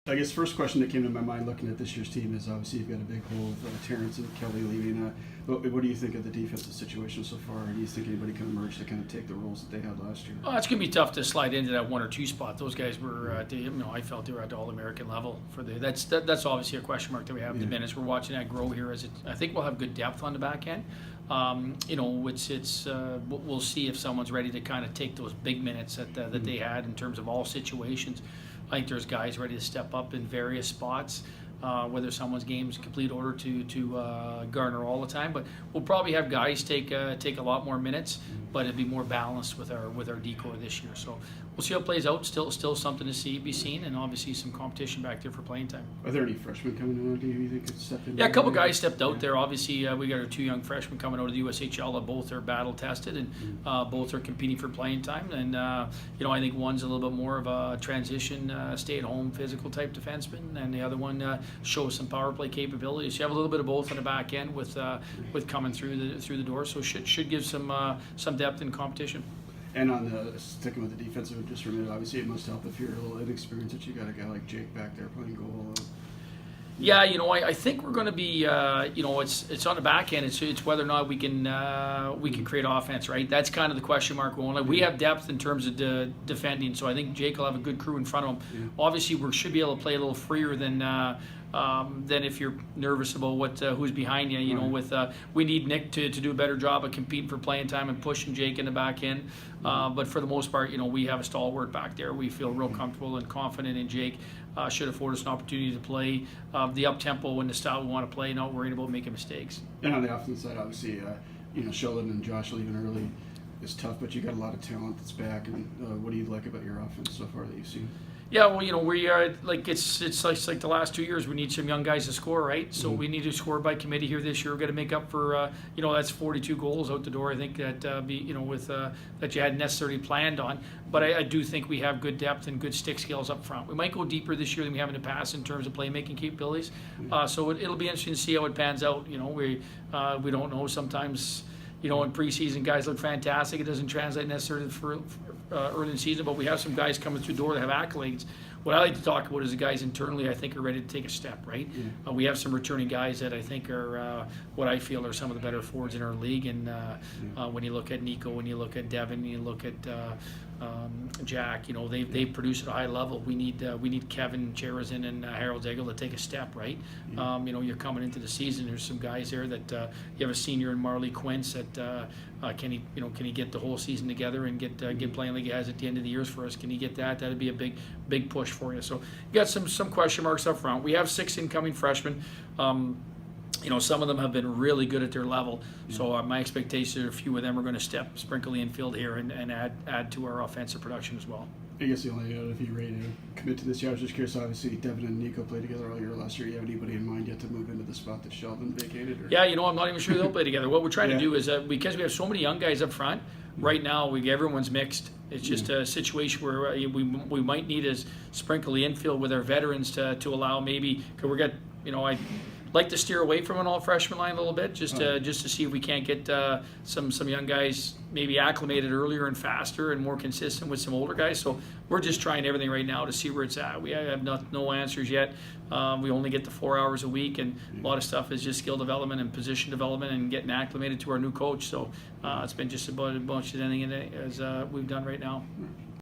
I guess first question that came to my mind looking at this year's team is obviously you've got a big hole with Terrence and Kelly leaving. What do you think of the defensive situation so far? Do you think anybody can emerge to kind of take the roles that they had last year? Oh, it's going to be tough to slide into that 1 or 2 spot. Those guys were, I felt they were at the All-American level. That's obviously a question mark that we have at the minute. We're watching that grow here. I think we'll have good depth on the back end. We'll see if someone's ready to kind of take those big minutes that they had in terms of all situations. I think there's guys ready to step up in various spots. Whether someone's game's complete order to garner all the time, but we'll probably have guys take a lot more minutes, but it'll be more balanced with our decor this year. So we'll see how it plays out. Still something to be seen, and obviously some competition back there for playing time. Are there any freshmen coming in? Do you think could step in? Yeah, a couple guys stepped out there. Obviously, we got our 2 young freshmen coming out of the USHL that both are battle tested and both are competing for playing time. And I think one's a little bit more of a transition, stay-at-home physical type defenseman, and the other one shows some power play capabilities. You have a little bit of both on the back end with coming through the door, so should give some depth in competition. And on sticking with the defensive just for a minute, obviously it must help if you're a little inexperienced that you got a guy like Jake back there playing goal. Yeah, I think we're going to be, it's on the back end. It's whether or not we can create offense, right? That's kind of the question mark. We have depth in terms of defending, so I think Jake will have a good crew in front of him. Yeah. Obviously, we should be able to play a little freer than if you're nervous about who's behind you. We need Nick to do a better job of competing for playing time and pushing Jake in the back end. But for the most part, we have a stalwart back there. We feel real comfortable and confident in Jake. Should afford us an opportunity to play the up tempo and the style we want to play, not worrying about making mistakes. And on the offense side, obviously, Sheldon and Josh leaving early is tough, but you got a lot of talent that's back. And what do you like about your offense so far that you've seen? Yeah, well, we are it's like the last 2 years. We need some young guys to score, right? So we need to score by committee here this year. We're going to make up for that's 42 goals out the door. I think that that you hadn't necessarily planned on. But I do think we have good depth and good stick skills up front. We might go deeper this year than we have in the past in terms of playmaking capabilities. So it'll be interesting to see how it pans out. We don't know sometimes. In preseason, guys look fantastic. It doesn't translate necessarily for early in the season, but we have some guys coming through the door that have accolades. What I like to talk about is the guys internally I think are ready to take a step, right? Yeah. We have some returning guys that I think are what I feel are some of the better forwards in our league. And when you look at Nico, when you look at Devin, you look at Jack, they produce at a high level. We need Kevin Cherazin and Harold Zegel to take a step, right? Yeah. You're coming into the season. There's some guys there that you have a senior in Marley Quince that can he get the whole season together and get playing like he has at the end of the years for us? Can he get that? That'd be a big push for you. So you got some question marks up front. We have 6 incoming freshmen. Some of them have been really good at their level. So my expectation are a few of them are going to sprinkle the infield here and add to our offensive production as well. I guess the only if you're ready to commit to this year, I was just curious. Obviously, Devin and Nico played together all year last year. You have anybody in mind yet to move into the spot that Sheldon vacated? Or? Yeah, I'm not even sure they'll play together. What we're trying to do is because we have so many young guys up front, right now everyone's mixed. It's just a situation where we might need to sprinkle the infield with our veterans to allow maybe because I'd like to steer away from an all freshman line a little bit just to see if we can't get some young guys maybe acclimated earlier and faster and more consistent with some older guys. So we're just trying everything right now to see where it's at. We have no answers yet. We only get the 4 hours a week, and a lot of stuff is just skill development and position development and getting acclimated to our new coach. So it's been just about as much as anything as we've done right now.